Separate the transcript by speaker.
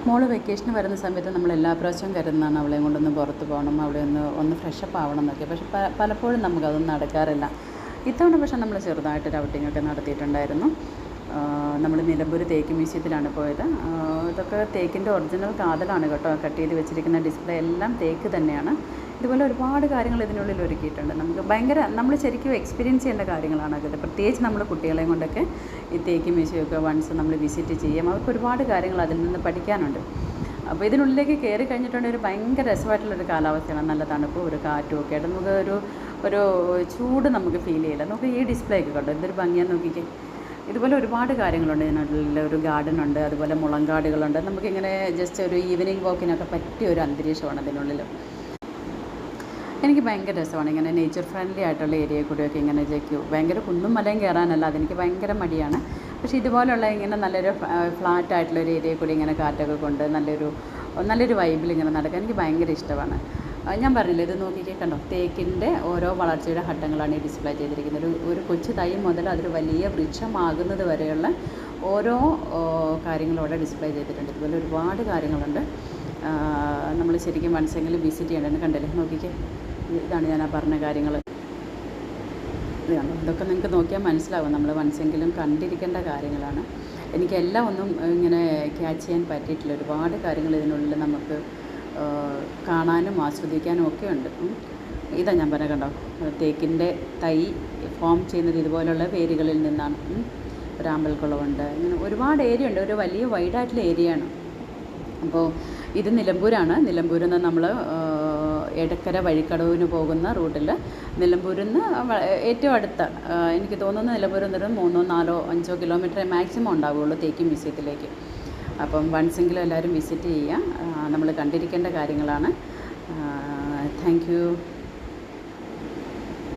Speaker 1: മോള് വെക്കേഷന് വരുന്ന സമയത്ത് നമ്മൾ എല്ലാ പ്രാവശ്യവും കരുതുന്നതാണ് അവളെയും കൊണ്ടൊന്ന് പുറത്ത് പോകണം, അവളെ ഒന്ന് ഫ്രഷപ്പ് ആവണം എന്നൊക്കെ. പക്ഷെ പലപ്പോഴും നമുക്കതൊന്നും നടക്കാറില്ല. ഇത്തവണ പക്ഷേ നമ്മൾ ചെറുതായിട്ടൊരു ഔട്ടിങ്ങൊക്കെ നടത്തിയിട്ടുണ്ടായിരുന്നു. നമ്മൾ നിലമ്പൂർ തേക്ക് മ്യൂസിയത്തിലാണ് പോയത്. ഇതൊക്കെ തേക്കിൻ്റെ ഒറിജിനൽ കാതലാണ് കേട്ടോ. കട്ട് ചെയ്ത് വെച്ചിരിക്കുന്ന ഡിസ്പ്ലേ എല്ലാം തേക്ക് തന്നെയാണ്. ഇതുപോലെ ഒരുപാട് കാര്യങ്ങൾ ഇതിനുള്ളിൽ ഒരുക്കിയിട്ടുണ്ട്. നമുക്ക് നമ്മൾ ശരിക്കും എക്സ്പീരിയൻസ് ചെയ്യേണ്ട കാര്യങ്ങളാണ് അതൊക്കെ. പ്രത്യേകിച്ച് നമ്മൾ കുട്ടികളെയും കൊണ്ടൊക്കെ ഈ തേക്ക് മ്യൂസിയമൊക്കെ വൺസ് നമ്മൾ വിസിറ്റ് ചെയ്യും. അവർക്ക് ഒരുപാട് കാര്യങ്ങൾ അതിൽ നിന്ന് പഠിക്കാനുണ്ട്. അപ്പോൾ ഇതിനുള്ളിലേക്ക് കയറി കഴിഞ്ഞിട്ടുണ്ടെങ്കിൽ ഒരു ഭയങ്കര രസമായിട്ടുള്ളൊരു കാലാവസ്ഥയാണ്. നല്ല തണുപ്പും ഒരു കാറ്റും ഒക്കെ ആയിട്ട് നമുക്ക് ഒരു ചൂട് നമുക്ക് ഫീൽ ചെയ്യില്ല. നമുക്ക് ഈ ഡിസ്പ്ലേ ഒക്കെ കണ്ടോ, എന്തൊരു ഭംഗിയാന്ന് നോക്കിക്കേ. ഇതുപോലെ ഒരുപാട് കാര്യങ്ങളുണ്ട് ഇതിനുള്ളിൽ. ഒരു ഗാർഡനുണ്ട്, അതുപോലെ മുളങ്കാടുകളുണ്ട്. നമുക്കിങ്ങനെ ജസ്റ്റ് ഒരു ഈവനിങ് വാക്കിനൊക്കെ പറ്റിയ ഒരു അന്തരീക്ഷമാണ് അതിനുള്ളിൽ. എനിക്ക് ഭയങ്കര രസമാണ് ഇങ്ങനെ നേച്ചർ ഫ്രണ്ട്ലി ആയിട്ടുള്ള ഏരിയയിൽ കൂടെയൊക്കെ ഇങ്ങനെ ഭയങ്കര കുന്നും മലയും കയറാനല്ല, അതെനിക്ക് ഭയങ്കര മടിയാണ്. പക്ഷേ ഇതുപോലുള്ള ഇങ്ങനെ നല്ലൊരു ഫ്ലാറ്റ് ആയിട്ടുള്ളൊരു ഏരിയയിൽ കൂടി ഇങ്ങനെ കാറ്റൊക്കെ കൊണ്ട് നല്ലൊരു വൈബിൽ ഇങ്ങനെ നടക്കാൻ എനിക്ക് ഭയങ്കര ഇഷ്ടമാണ്. ഞാൻ പറഞ്ഞില്ലേ, ഇത് നോക്കിക്കേ കണ്ടോ, തേക്കിൻ്റെ ഓരോ വളർച്ചയുടെ ഘട്ടങ്ങളാണ് ഈ ഡിസ്പ്ലേ ചെയ്തിരിക്കുന്നത്. ഒരു കൊച്ചു തൈ മുതൽ അതൊരു വലിയ വൃക്ഷമാകുന്നത് വരെയുള്ള ഓരോ കാര്യങ്ങളും അവിടെ ഡിസ്പ്ലേ ചെയ്തിട്ടുണ്ട്. ഇതുപോലെ ഒരുപാട് കാര്യങ്ങളുണ്ട്. നമ്മൾ ശരിക്കും വൺസെങ്കിലും വിസിറ്റ് ചെയ്യേണ്ടതെന്ന് കണ്ടല്ലേ, നോക്കിക്കേ. ഇതാണ് ഞാൻ ആ പറഞ്ഞ കാര്യങ്ങൾ. ഇതൊക്കെ നിങ്ങൾക്ക് നോക്കിയാൽ മനസ്സിലാവും, നമ്മൾ വൺസെങ്കിലും കണ്ടിരിക്കേണ്ട കാര്യങ്ങളാണ്. എനിക്കെല്ലാം ഒന്നും ഇങ്ങനെ ക്യാച്ച് ചെയ്യാൻ പറ്റിയിട്ടില്ല. ഒരുപാട് കാര്യങ്ങൾ ഇതിനുള്ളിൽ നമുക്ക് കാണാനും ആസ്വദിക്കാനും ഒക്കെ ഉണ്ട്. ഇതാ ഞാൻ പറഞ്ഞ കണ്ടോ, തേക്കിൻ്റെ തൈ ഫോം ചെയ്യുന്നത് ഇതുപോലുള്ള വേരുകളിൽ നിന്നാണ്. ഒരു ആമ്പൽക്കുളമുണ്ട്. ഇങ്ങനെ ഒരുപാട് ഏരിയ ഉണ്ട്. ഒരു വലിയ വൈഡായിട്ടുള്ള ഏരിയയാണ്. അപ്പോൾ ഇത് നിലമ്പൂരാണ്. നിലമ്പൂരിൽ നിന്ന് നമ്മൾ എടക്കര വഴിക്കടവിന് പോകുന്ന റൂട്ടിൽ നിലമ്പൂരിൽ നിന്ന് ഏറ്റവും അടുത്ത, എനിക്ക് തോന്നുന്നു നിലമ്പൂരിൽ നിന്ന് 3, 4, 5 കിലോമീറ്റർ മാക്സിമം ഉണ്ടാവുകയുള്ളൂ തേക്ക് മ്യൂസിയത്തിലേക്ക്. അപ്പം വൺസെങ്കിലും എല്ലാവരും വിസിറ്റ് ചെയ്യുക. നമ്മൾ കണ്ടിരിക്കേണ്ട കാര്യങ്ങളാണ്. Thank you.